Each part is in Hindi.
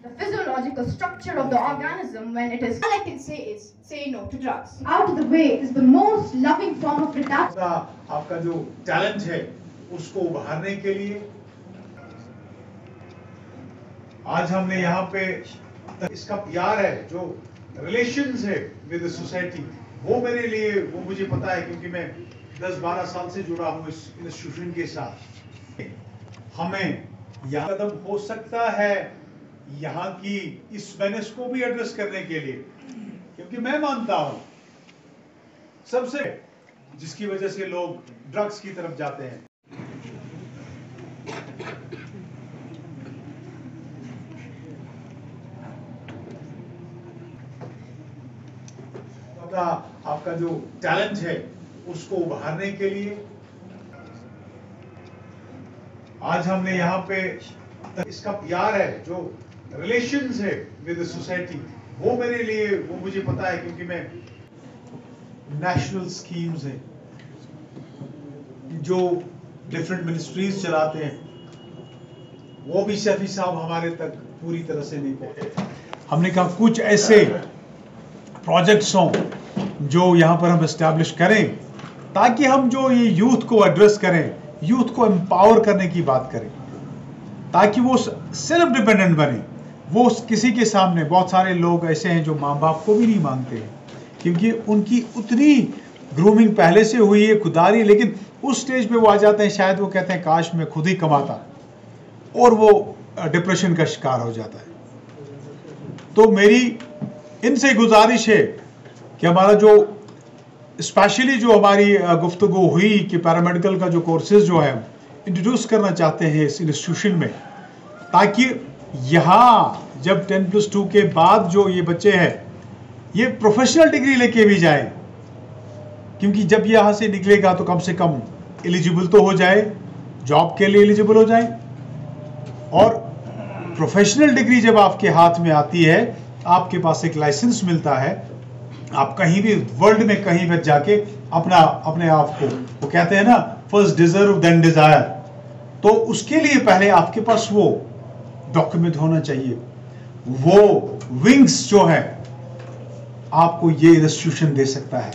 The physiological structure of the organism when it is, all I can say is say no to drugs. Out of the way is the most loving form of reduction. आपका जो टैलेंट है उसको उभारने के लिए आज हमने यहाँ पे इसका प्यार है जो रिलेशंस है विद सोसाइटी, वो मेरे लिए वो मुझे पता है क्योंकि मैं 10-12 साल से जुड़ा हूँ इस इंस्टीट्यूशन के साथ। हमें यहाँ कदम हो सकता है यहाँ की इस मेनेस को भी एड्रेस करने के लिए, क्योंकि मैं मानता हूँ सबसे जिसकी वजह से लोग ड्रग्स की तरफ जाते हैं। आपका जो टैलेंट है उसको उभारने के लिए आज हमने यहाँ पे इसका प्यार है जो रिलेशंस है विद सोसाइटी, वो मेरे लिए वो मुझे पता है क्योंकि मैं नेशनल स्कीम्स है जो डिफरेंट मिनिस्ट्रीज चलाते हैं, वो भी शफी साहब हमारे तक पूरी तरह से नहीं पहुंचे। हमने कहा कुछ ऐसे प्रोजेक्ट्स हों जो यहाँ पर हम एस्टैब्लिश करें ताकि हम जो ये यूथ को एड्रेस करें, यूथ को एम्पावर करने की बात करें, ताकि वो सेल्फ डिपेंडेंट बने। वो किसी के सामने, बहुत सारे लोग ऐसे हैं जो माँ बाप को भी नहीं मांगते हैं क्योंकि उनकी उतनी ग्रूमिंग पहले से हुई है खुदारी, लेकिन उस स्टेज पे वो आ जाते हैं, शायद वो कहते हैं काश मैं खुद ही कमाता, और वो डिप्रेशन का शिकार हो जाता है। तो मेरी इनसे गुजारिश है कि हमारा जो स्पेशली जो हमारी गुफ्तगू हुई कि पैरामेडिकल का जो कोर्सेज जो है इंट्रोड्यूस करना चाहते हैं इस इंस्टीट्यूशन में, ताकि यहाँ जब 10+2 के बाद जो ये बच्चे हैं ये प्रोफेशनल डिग्री लेके भी जाए, क्योंकि जब यहाँ से निकलेगा तो कम से कम एलिजिबल तो हो जाए, जॉब के लिए एलिजिबल हो जाए। और प्रोफेशनल डिग्री जब आपके हाथ में आती है, आपके पास एक लाइसेंस मिलता है, आप कहीं भी वर्ल्ड में कहीं भी जाके अपने आप को, वो कहते हैं ना फर्स्ट डिजर्व देन डिजायर, तो उसके लिए पहले आपके पास वो डॉक्यूमेंट होना चाहिए। वो विंग्स जो है आपको ये इंस्टीट्यूशन दे सकता है।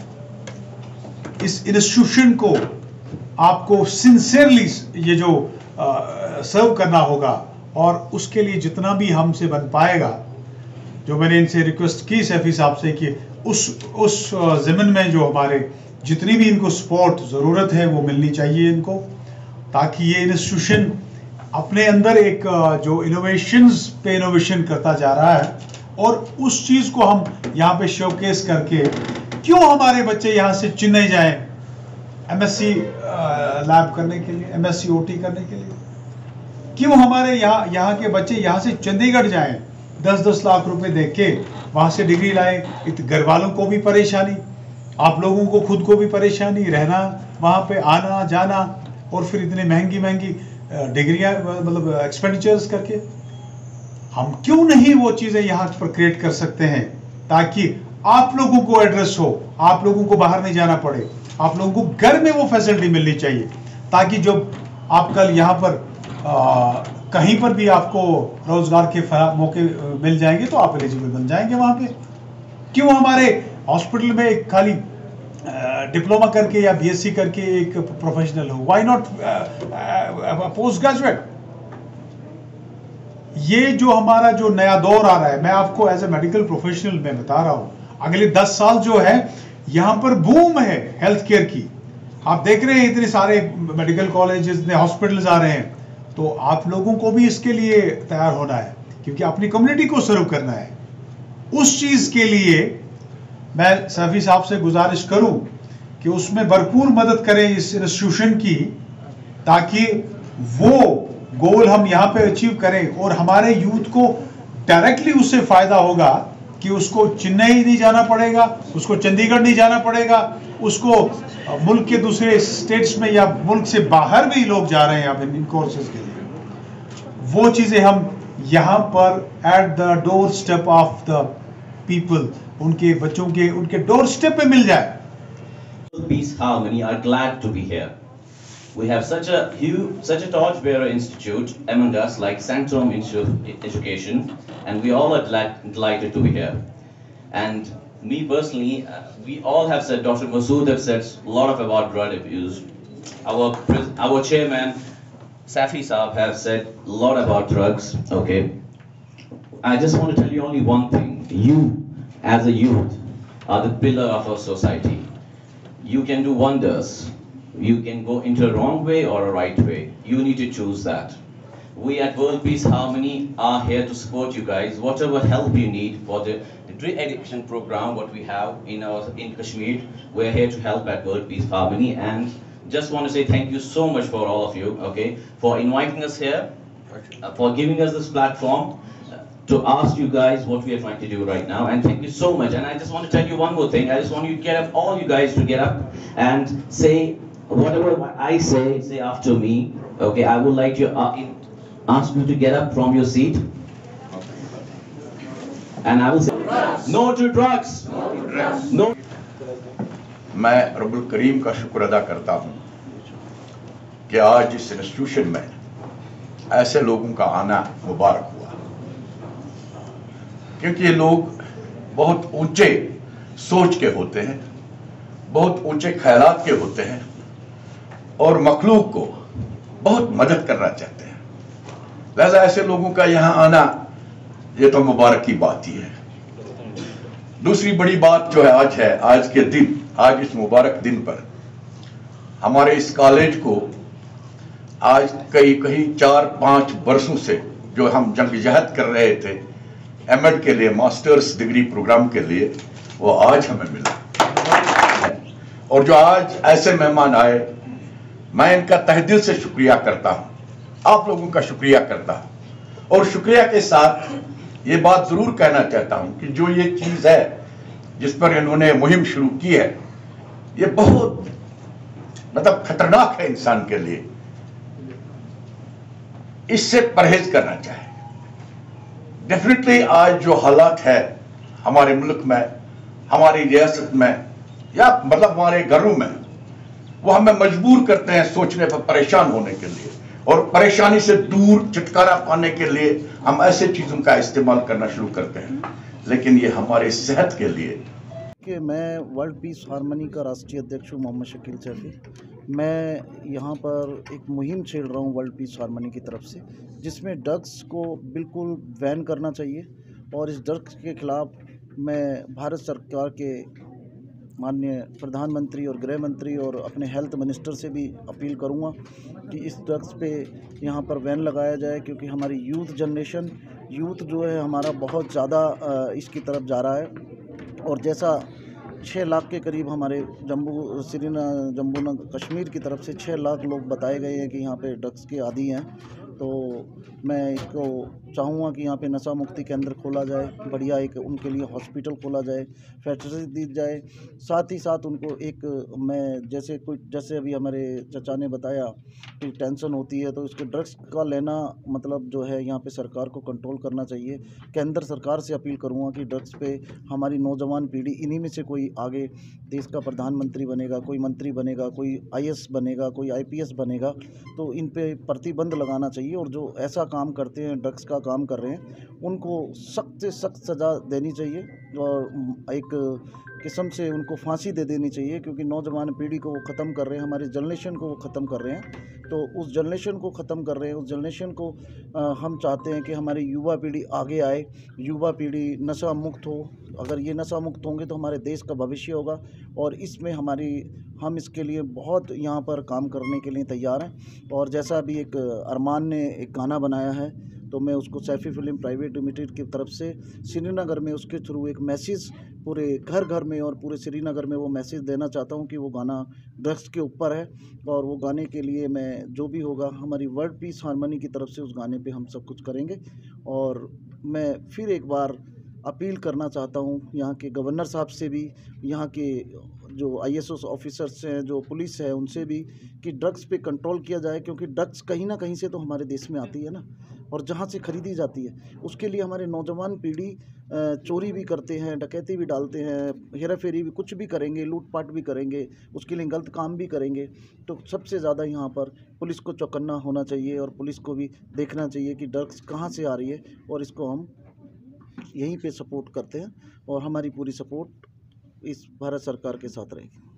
इस इंस्टीट्यूशन को आपको सिंसियरली ये जो सर्व करना होगा, और उसके लिए जितना भी हमसे बन पाएगा, जो मैंने इनसे रिक्वेस्ट की सैफी साहब से कि उस ज़मीन में जो हमारे जितनी भी इनको सपोर्ट ज़रूरत है वो मिलनी चाहिए इनको, ताकि ये इंस्टीट्यूशन अपने अंदर एक जो इनोवेशंस पे इनोवेशन करता जा रहा है, और उस चीज़ को हम यहाँ पे शोकेस करके, क्यों हमारे बच्चे यहाँ से चेन्नई जाएं MSc लैब करने के लिए, MSc OT करने के लिए, क्यों हमारे यहाँ के बच्चे यहाँ से चंडीगढ़ जाएं 10-10 लाख रुपए दे के वहाँ से डिग्री लाएं। घर वालों को भी परेशानी, आप लोगों को खुद को भी परेशानी, रहना वहाँ पे, आना जाना, और फिर इतनी महंगी डिग्रियाँ मतलब एक्सपेंडिचर्स करके। हम क्यों नहीं वो चीज़ें यहाँ पर क्रिएट कर सकते हैं ताकि आप लोगों को एड्रेस हो, आप लोगों को बाहर नहीं जाना पड़े, आप लोगों को घर में वो फैसिलिटी मिलनी चाहिए, ताकि जब आप कल यहाँ पर कहीं पर भी आपको रोजगार के मौके मिल जाएंगे तो आप एलिजिबल बन जाएंगे वहाँ पे। क्यों हमारे हॉस्पिटल में एक खाली डिप्लोमा करके या BSc करके एक प्रोफेशनल हो, व्हाई नॉट पोस्ट ग्रेजुएट। ये जो हमारा जो नया दौर आ रहा है, मैं आपको एज ए मेडिकल प्रोफेशनल में बता रहा हूँ, अगले 10 साल जो है यहाँ पर बूम है हेल्थ केयर की। आप देख रहे हैं इतने सारे मेडिकल कॉलेजेस, इतने हॉस्पिटल्स आ रहे हैं, तो आप लोगों को भी इसके लिए तैयार होना है, क्योंकि अपनी कम्युनिटी को सर्व करना है। उस चीज़ के लिए मैं सैफी साहब से गुजारिश करूं कि उसमें भरपूर मदद करें इस इंस्टीट्यूशन की, ताकि वो गोल हम यहाँ पे अचीव करें, और हमारे यूथ को डायरेक्टली उससे फायदा होगा कि उसको चेन्नई नहीं जाना पड़ेगा, उसको चंडीगढ़ नहीं जाना पड़ेगा, उसको मुल्क के दूसरे स्टेट्स में या मुल्क से बाहर भी लोग जा रहे हैं यहाँ पे इन कोर्सेज के लिए। वो चीज़ें हम यहाँ पर at the door step of the people, उनके बच्चों के उनके डोर स्टेप पे मिल जाए। Peace Harmony are glad to be here. We have such a torchbearer institute among us like Sanctum Education, and we all are delighted to be here. And me personally, we all have said, Dr. Masood have said a lot about drug abuse. Our chairman, Safi Saab, have said a lot about drugs, okay? I just want to tell you only one thing. You, as a youth, are the pillar of our society. You can do wonders. You can go into a wrong way or a right way. You need to choose that. We at World Peace Harmony are here to support you guys. Whatever help you need for the addiction program, what we have in Kashmir, we're here to help at World Peace Harmony. And just want to say thank you so much for all of you, okay, for inviting us here, for giving us this platform to ask you guys what we are trying to do right now. And thank you so much. And I just want to tell you one more thing. I just want you to get up, all you guys to get up and say whatever I say after me, okay? I would like to ask you to get up from your seat. And I will say, no to drugs. No. मैं रब्बुल करीम का शुक्र अदा करता हूँ कि आज इस इंस्टीट्यूशन में ऐसे लोगों का आना मुबारक हुआ, क्योंकि ये लोग बहुत ऊंचे सोच के होते हैं, बहुत ऊंचे ख्यालात के होते हैं और मखलूक को बहुत मदद करना चाहते हैं। लिहाजा ऐसे लोगों का यहाँ आना ये तो मुबारक की बात ही है। दूसरी बड़ी बात जो है आज के दिन, आज इस मुबारक दिन पर हमारे इस कॉलेज को आज कई 4-5 वर्षों से जो हम जंगजहद कर रहे थे एमएड के लिए, मास्टर्स डिग्री प्रोग्राम के लिए, वो आज हमें मिला। और जो आज ऐसे मेहमान आए, मैं इनका तहे दिल से शुक्रिया करता हूं, आप लोगों का शुक्रिया करता हूं। और शुक्रिया के साथ ये बात जरूर कहना चाहता हूं कि जो ये चीज है जिस पर इन्होंने मुहिम शुरू की है, ये बहुत मतलब खतरनाक है इंसान के लिए। इससे परहेज करना चाहिए। डेफिनेटली आज जो हालात है हमारे मुल्क में, हमारी रियासत में, या मतलब हमारे घरों में, वो हमें मजबूर करते हैं सोचने पर, परेशान होने के लिए, और परेशानी से दूर छुटकारा पाने के लिए हम ऐसे चीजों का इस्तेमाल करना शुरू करते हैं, लेकिन ये हमारे सेहत के लिए। कि मैं वर्ल्ड पीस हार्मनी का राष्ट्रीय अध्यक्ष हूँ मोहम्मद शकील सैफी। मैं यहाँ पर एक मुहिम छेड़ रहा हूँ वर्ल्ड पीस हार्मनी की तरफ से, जिसमें ड्रग्स को बिल्कुल बैन करना चाहिए। और इस ड्रग्स के ख़िलाफ़ मैं भारत सरकार के माननीय प्रधानमंत्री और गृह मंत्री और अपने हेल्थ मिनिस्टर से भी अपील करूंगा कि इस ड्रग्स पे यहाँ पर बैन लगाया जाए, क्योंकि हमारी यूथ जो है हमारा बहुत ज़्यादा इसकी तरफ जा रहा है। और जैसा 6 लाख के करीब हमारे जम्मू कश्मीर की तरफ से 6 लाख लोग बताए गए हैं कि यहाँ पे ड्रग्स के आदी हैं, तो मैं इसको चाहूँगा कि यहाँ पे नशा मुक्ति केंद्र खोला जाए, बढ़िया एक उनके लिए हॉस्पिटल खोला जाए, फैसिलिटी दी जाए। साथ ही साथ उनको एक मैं जैसे अभी हमारे चचा ने बताया कि टेंशन होती है, तो इसके ड्रग्स का लेना मतलब जो है यहाँ पे सरकार को कंट्रोल करना चाहिए। केंद्र सरकार से अपील करूँगा कि ड्रग्स पे हमारी नौजवान पीढ़ी, इन्हीं में से कोई आगे देश का प्रधानमंत्री बनेगा, कोई मंत्री बनेगा, कोई IAS बनेगा, कोई IPS बनेगा, तो इन पे प्रतिबंध लगाना चाहिए। और जो ऐसा काम करते हैं, ड्रग्स का काम कर रहे हैं, उनको सख्त से सख्त सज़ा देनी चाहिए और एक किस्म से उनको फांसी दे देनी चाहिए, क्योंकि नौजवान पीढ़ी को वो ख़त्म कर रहे हैं, हमारी जनरेशन को वो ख़त्म कर रहे हैं। तो उस जनरेशन को ख़त्म कर रहे हैं, उस जनरेशन को हम चाहते हैं कि हमारी युवा पीढ़ी आगे आए, युवा पीढ़ी नशा मुक्त हो। अगर ये नशा मुक्त होंगे तो हमारे देश का भविष्य होगा, और इसमें हम इसके लिए बहुत यहाँ पर काम करने के लिए तैयार हैं। और जैसा अभी एक अरमान ने एक गाना बनाया है, तो मैं उसको सैफी फिल्म प्राइवेट लिमिटेड की तरफ से श्रीनगर में उसके थ्रू एक मैसेज पूरे घर में और पूरे श्रीनगर में वो मैसेज देना चाहता हूँ कि वो गाना ड्रग्स के ऊपर है। और वो गाने के लिए मैं जो भी होगा हमारी वर्ल्ड पीस हार्मनी की तरफ से उस गाने पे हम सब कुछ करेंगे। और मैं फिर एक बार अपील करना चाहता हूँ यहाँ के गवर्नर साहब से भी, यहाँ के जो IAS ऑफिसर्स हैं, जो पुलिस है, उनसे भी, कि ड्रग्स पे कंट्रोल किया जाए, क्योंकि ड्रग्स कहीं ना कहीं से तो हमारे देश में आती है ना। और जहाँ से खरीदी जाती है उसके लिए हमारे नौजवान पीढ़ी चोरी भी करते हैं, डकैती भी डालते हैं, हेरा फेरी भी, कुछ भी करेंगे, लूटपाट भी करेंगे, उसके लिए गलत काम भी करेंगे। तो सबसे ज़्यादा यहाँ पर पुलिस को चौकन्ना होना चाहिए और पुलिस को भी देखना चाहिए कि ड्रग्स कहाँ से आ रही है, और इसको हम यहीं पे सपोर्ट करते हैं और हमारी पूरी सपोर्ट इस भारत सरकार के साथ रहेगी।